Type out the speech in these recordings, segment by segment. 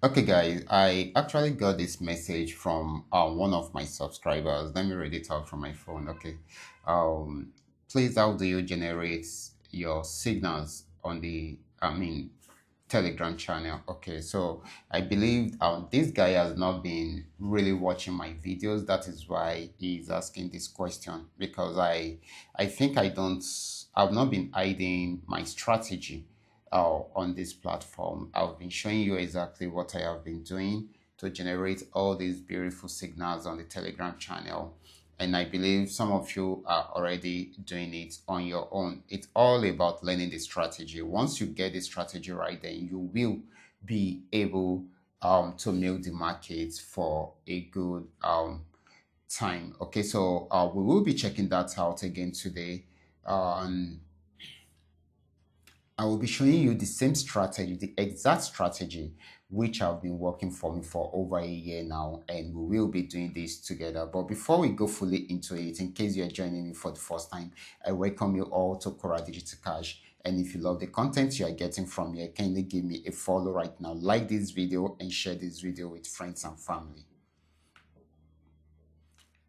Okay, guys, I actually got this message from one of my subscribers. Let me read it out from my phone. Okay. Um, Please, how do you generate your signals on the Telegram channel? Okay, so I believe this guy has not been really watching my videos. That is why he's asking this question because I think I've not been hiding my strategy on this platform. I've been showing you exactly what I have been doing to generate all these beautiful signals on the Telegram channel. And I believe some of you are already doing it on your own. It's all about learning the strategy. Once you get the strategy right, then you will be able to milk the market for a good time. Okay, so we will be checking that out again today. Um, I will be showing you the same strategy, the exact strategy, which have been working for me for over a year now, and we will be doing this together. But before we go fully into it, in case you're joining me for the first time, I welcome you all to Qora Digital Cash. And if you love the content you are getting from here, kindly give me a follow right now, like this video, and share this video with friends and family.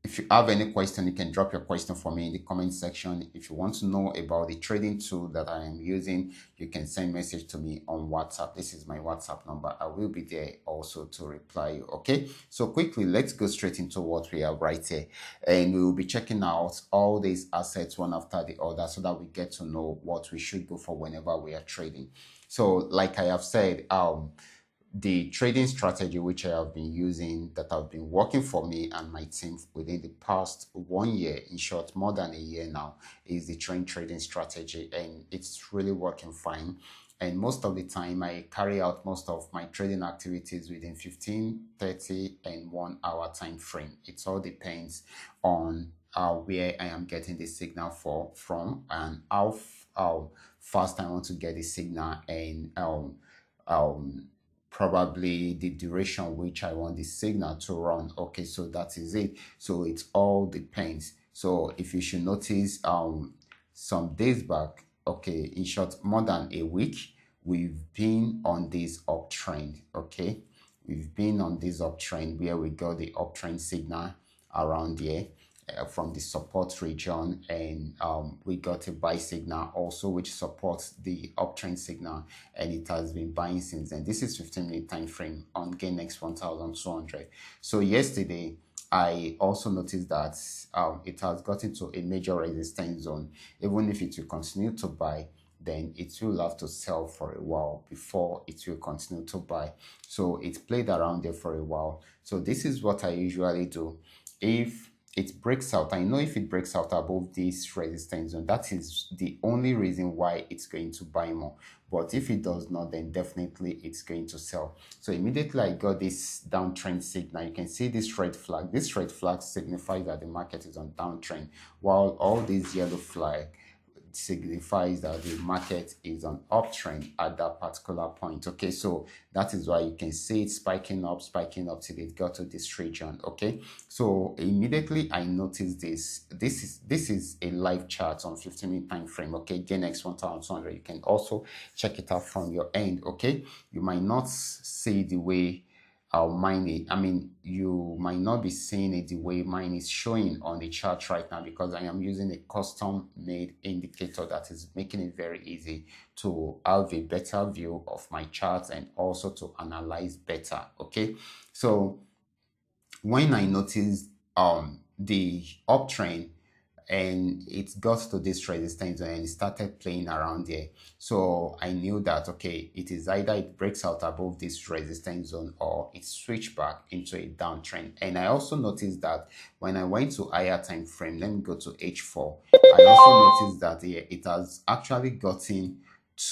If you have any question, you can drop your question for me in the comment section. If you want to know about the trading tool that I am using, you can send message to me on WhatsApp. This is my WhatsApp number. I will be there also to reply you. Okay, so quickly, let's go straight into what we have right here, and we will be checking out all these assets one after the other so that we get to know what we should go for whenever we are trading. So like I have said, the trading strategy which I have been using that have been working for me and my team within the past 1 year, in short, more than a year now, is the trend trading strategy, and it's really working fine. And most of the time, I carry out most of my trading activities within 15, 30, and 1 hour time frame. It all depends on where I am getting the signal from and how fast I want to get the signal and um probably the duration which I want the signal to run. Okay, so that is it. So it all depends. So if you should notice, some days back, okay, in short, more than a week, we've been on this uptrend. Okay, we've been on this uptrend where we got the uptrend signal around here from the support region, and we got a buy signal also which supports the uptrend signal, and it has been buying since then. This is 15-minute time frame on GainX 1200. So yesterday I also noticed that it has gotten to a major resistance zone. Even if it will continue to buy, then it will have to sell for a while before it will continue to buy. So it played around there for a while. So this is what I usually do. If it breaks out, I know if it breaks out above this resistance zone, that is the only reason why it's going to buy more. But if it does not, then definitely it's going to sell. So immediately I got this downtrend signal. You can see this red flag. This red flag signifies that the market is on downtrend, while all these yellow flag signifies that the market is on uptrend at that particular point. Okay, so that is why you can see it spiking up till it got to this region. Okay, so immediately I noticed this is a live chart on 15-minute time frame. Okay, GainX 1200. You can also check it out from your end. Okay, you might not see the way mine it. I mean, you might not be seeing it the way mine is showing on the chart right now, because I am using a custom made indicator that is making it very easy to have a better view of my charts and also to analyze better. Okay, so when I noticed the uptrend and it got to this resistance and it started playing around there, so I knew that okay, it is either it breaks out above this resistance zone or it switched back into a downtrend. And I also noticed that when I went to higher time frame, let me go to H4, I also noticed that it has actually gotten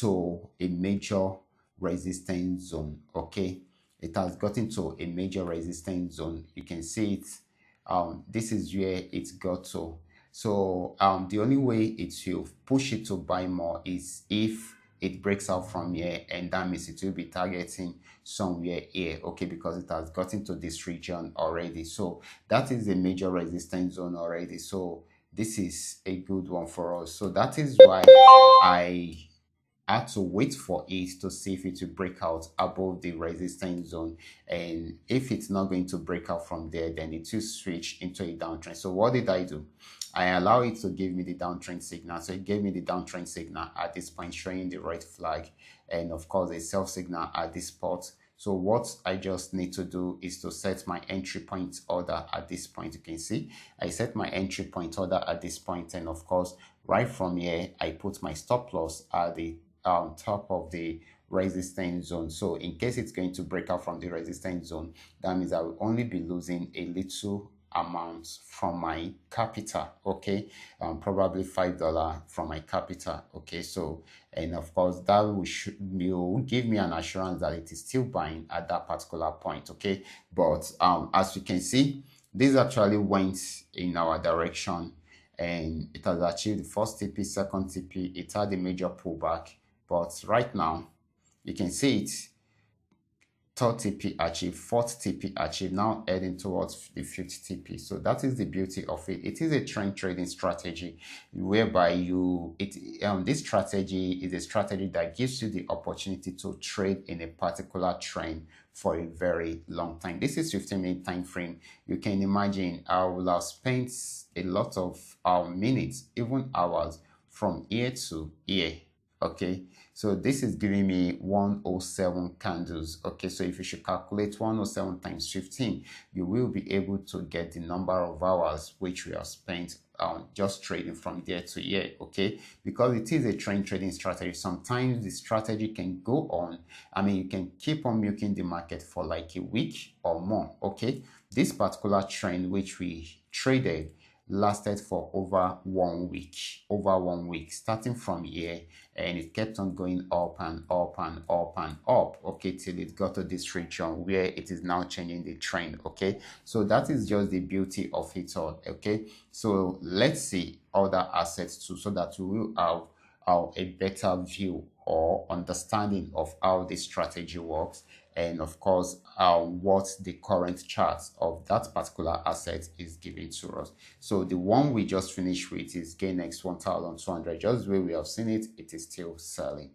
to a major resistance zone. Okay, it has gotten to a major resistance zone. You can see it. This is where it got to. So the only way it will push it to buy more is if it breaks out from here, and that means it will be targeting somewhere here. Okay, because it has gotten to this region already. So that is a major resistance zone already. So this is a good one for us. So that is why I had to wait for it to see if it will break out above the resistance zone, and if it's not going to break out from there, then it will switch into a downtrend. So what did I do? I allow it to give me the downtrend signal. So it gave me the downtrend signal at this point, showing the red flag, and of course a sell signal at this spot. So what I just need to do is to set my entry point order at this point. You can see I set my entry point order at this point, and of course right from here I put my stop loss at the top of the resistance zone. So in case it's going to break out from the resistance zone, that means I will only be losing a little amount from my capital, okay, probably $5 from my capital, okay. So, and of course that will give me an assurance that it is still buying at that particular point, okay. But as you can see, this actually went in our direction, and it has achieved the first TP, second TP. It had a major pullback, but right now you can see it, third TP achieved, fourth TP achieved, now heading towards the fifth TP. So that is the beauty of it. It is a trend trading strategy whereby this strategy is a strategy that gives you the opportunity to trade in a particular trend for a very long time. This is 15-minute time frame. You can imagine I will have spent a lot of minutes, even hours, from here to here, okay. So this is giving me 107 candles, okay. So if you should calculate 107 times 15, you will be able to get the number of hours which we have spent just trading from there to here, okay. Because it is a trend trading strategy, sometimes the strategy can go on, I mean, you can keep on milking the market for like a week or more, okay. This particular trend which we traded lasted for over 1 week, starting from here, and it kept on going up and up and up and up, okay, till it got to this region where it is now changing the trend, okay. So that is just the beauty of it all, okay. So let's see other assets too, so that we will have a better view or understanding of how this strategy works, and of course what the current chart of that particular asset is giving to us. So the one we just finished with is GainX 1200. Just the way we have seen it, it is still selling.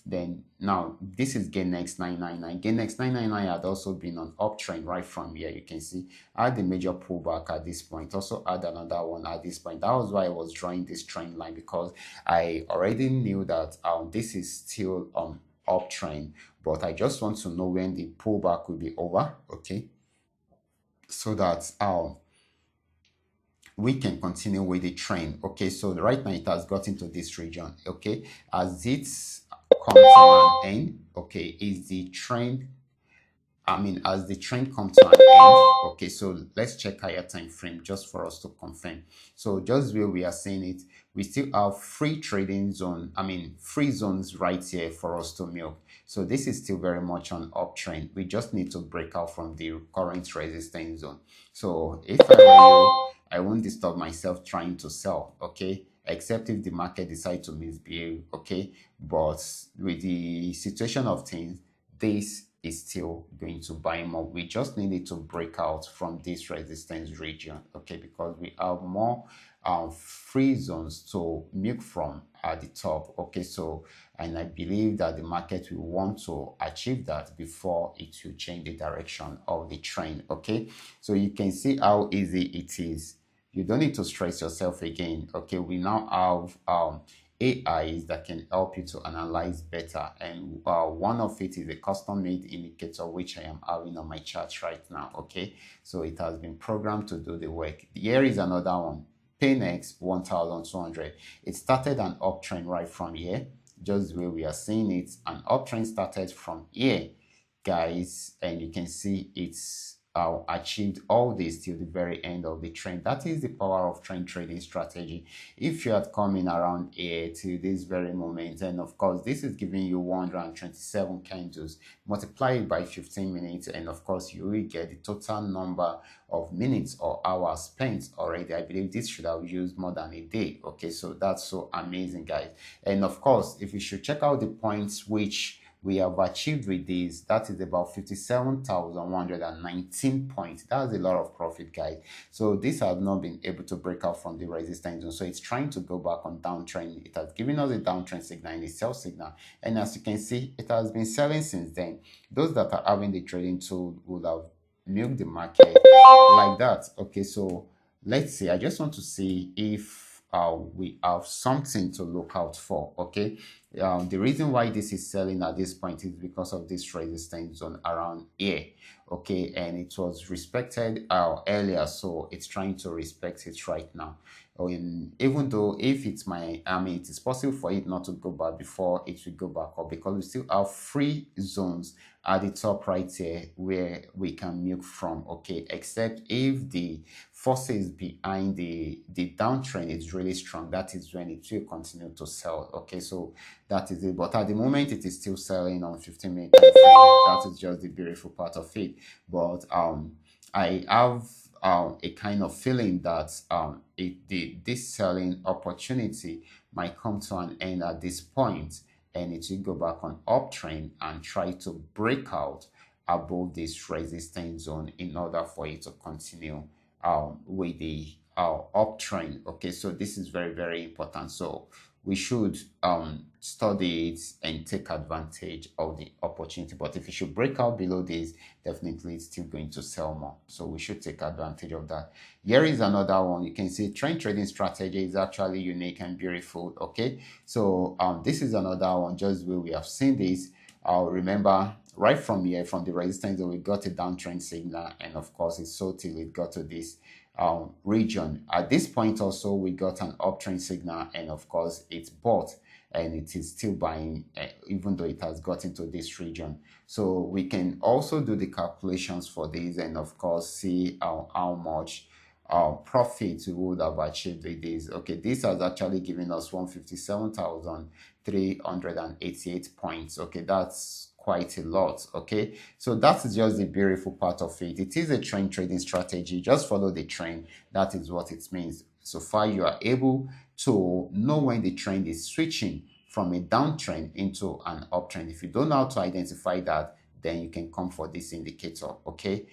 Then now this is GainX 999. GainX 999 had also been on uptrend right from here. You can see I had a major pullback at this point, also had another one at this point. That was why I was drawing this trend line, because I already knew that this is still on uptrend, but I just want to know when the pullback will be over, okay, so that we can continue with the trend, okay. So right now it has got into this region, okay. As it's come to an end, okay, is the trend, as the trend comes to an end, okay. So let's check higher time frame just for us to confirm. So just where we are seeing it, we still have free trading zone, free zones right here for us to milk. So this is still very much on uptrend. We just need to break out from the current resistance zone. So if I were you, I won't disturb myself trying to sell, okay, except if the market decides to misbehave, okay. But with the situation of things, this is still going to buy more. We just needed to break out from this resistance region, okay, because we have more free zones to milk from at the top, okay. So, and I believe that the market will want to achieve that before it will change the direction of the trend, okay. So you can see how easy it is. You don't need to stress yourself again, okay. We now have AIs that can help you to analyze better, and one of it is a custom-made indicator which I am having on my chart right now, okay. So it has been programmed to do the work. Here is another one, PayNext 1200. It started an uptrend right from here, just the way we are seeing it. An uptrend started from here, guys, and you can see it's achieved all this till the very end of the trend. That is the power of trend trading strategy. If you had come in around here to this very moment, and of course this is giving you 127 candles, multiply it by 15 minutes, and of course you will get the total number of minutes or hours spent already. I believe this should have used more than a day, okay. So that's so amazing, guys. And of course, if you should check out the points which we have achieved with this, that is about 57,119 points. That's a lot of profit, guys. So this has not been able to break out from the resistance zone, so it's trying to go back on downtrend. It has given us a downtrend signal and a sell signal, and as you can see, it has been selling since then. Those that are having the trading tool would have milked the market like that. Okay, so let's see. I just want to see if we have something to look out for. Okay, the reason why this is selling at this point is because of this resistance zone around here. Okay, and it was respected earlier, so it's trying to respect it right now. Even though if it's it is possible for it not to go back before it will go back up, because we still have free zones at the top right here where we can milk from. Okay, except if the forces behind the downtrend is really strong, that is when it will continue to sell. Okay, so that is it, but at the moment it is still selling on 15-minute time frame. That is just the beautiful part of it. But I have a kind of feeling that this selling opportunity might come to an end at this point, and it will go back on uptrend and try to break out above this resistance zone in order for it to continue with the uptrend. Okay, so this is very, very important. So we should study it and take advantage of the opportunity. But if it should break out below this, definitely it's still going to sell more. So we should take advantage of that. Here is another one. You can see trend trading strategy is actually unique and beautiful. Okay, so this is another one, just where we have seen this. Remember, right from here, from the resistance, we got a downtrend signal, and of course it sold till it got to this region. At this point also, we got an uptrend signal, and of course it's bought, and it is still buying even though it has got into this region. So we can also do the calculations for this, and of course see how much profit we would have achieved with this. Okay, this has actually given us 157,388 points. Okay, that's quite a lot. Okay, so that's just the beautiful part of it. It is a trend trading strategy. Just follow the trend. That is what it means. So far, you are able to know when the trend is switching from a downtrend into an uptrend. If you don't know how to identify that, then you can come for this indicator. Okay,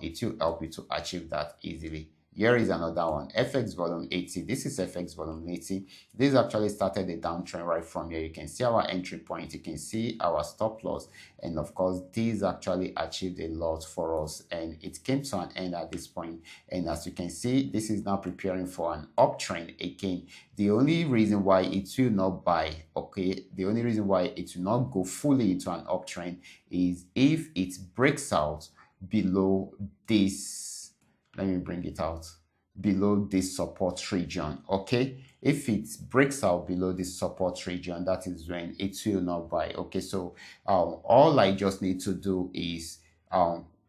it will help you to achieve that easily. Here is another one, FX volume 80. This is FX volume 80. This actually started a downtrend right from here. You can see our entry point, you can see our stop loss, and of course this actually achieved a lot for us, and it came to an end at this point. And as you can see, this is now preparing for an uptrend again. The only reason why it will not buy, okay, the only reason why it will not go fully into an uptrend is if it breaks out below this. Let me bring it out below this support region. Okay, if it breaks out below this support region, that is when it will not buy. Okay, so all I just need to do is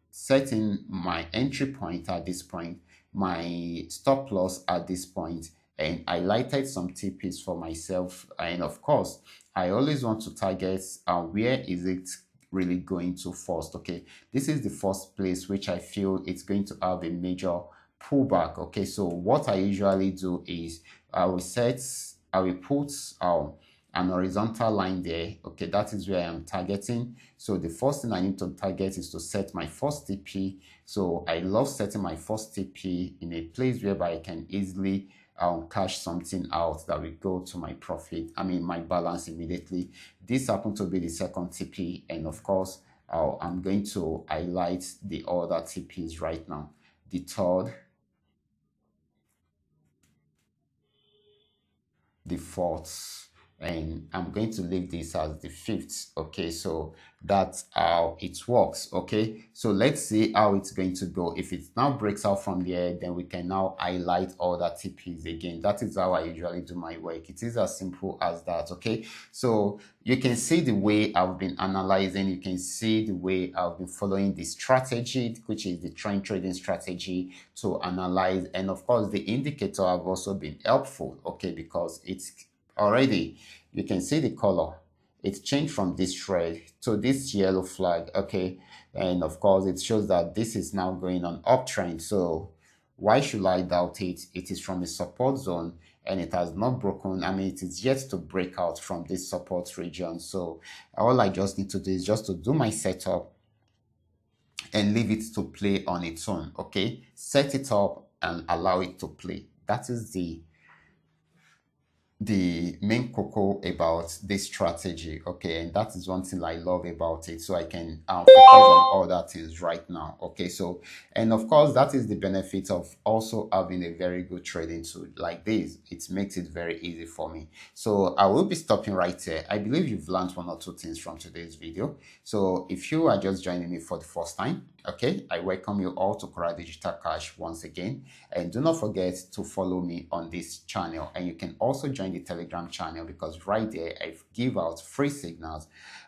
setting my entry point at this point, my stop loss at this point, and I highlighted some TPs for myself. And of course, I always want to target where is it really going to first. Okay, this is the first place which I feel it's going to have a major pullback. Okay, so what I usually do is I will put an horizontal line there. Okay, that is where I am targeting. So the first thing I need to target is to set my first TP. So I love setting my first TP in a place whereby I can easily cash something out that will go to my profit, my balance immediately. This happened to be the second TP, and of course I'm going to highlight the other TPs right now, the third, the fourth, and I'm going to leave this as the fifth. Okay, so that's how it works. Okay, so let's see how it's going to go. If it now breaks out from there, then we can now highlight all the TPs again. That is how I usually do my work. It is as simple as that. Okay, so you can see the way I've been analyzing, you can see the way I've been following the strategy, which is the trend trading strategy, to analyze. And of course the indicator have also been helpful, okay, because it's already, you can see the color, it's changed from this red to this yellow flag. Okay, and of course it shows that this is now going on uptrend. So why should I doubt it? It is from a support zone, and it has not broken. I mean, it is yet to break out from this support region. So all I just need to do is just to do my setup and leave it to play on its own. Okay, set it up and allow it to play. That is the main cocoa about this strategy. Okay, and that is one thing I love about it, so I can focus on other things right now. Okay, so, and of course that is the benefit of also having a very good trading tool like this. It makes it very easy for me. So I will be stopping right here. I believe you've learned one or two things from today's video. So if you are just joining me for the first time, okay, I welcome you all to Qora Digital Cash once again, and do not forget to follow me on this channel. And you can also join the Telegram channel, because right there I give out free signals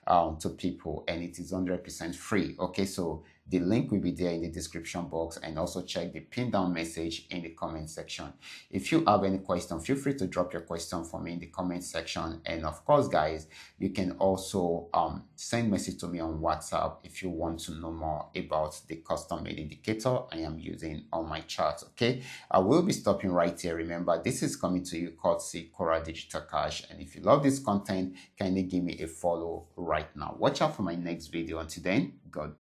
to people, and it is 100% free. Okay, so the link will be there in the description box, and also check the pin down message in the comment section. If you have any question, feel free to drop your question for me in the comment section. And of course, guys, you can also send message to me on WhatsApp if you want to know more about the custom made indicator I am using on my chart. Okay, I will be stopping right here. Remember, this is coming to you courtesy Qora Digital Cash, and if you love this content, kindly give me a follow right now. Watch out for my next video. Until then, God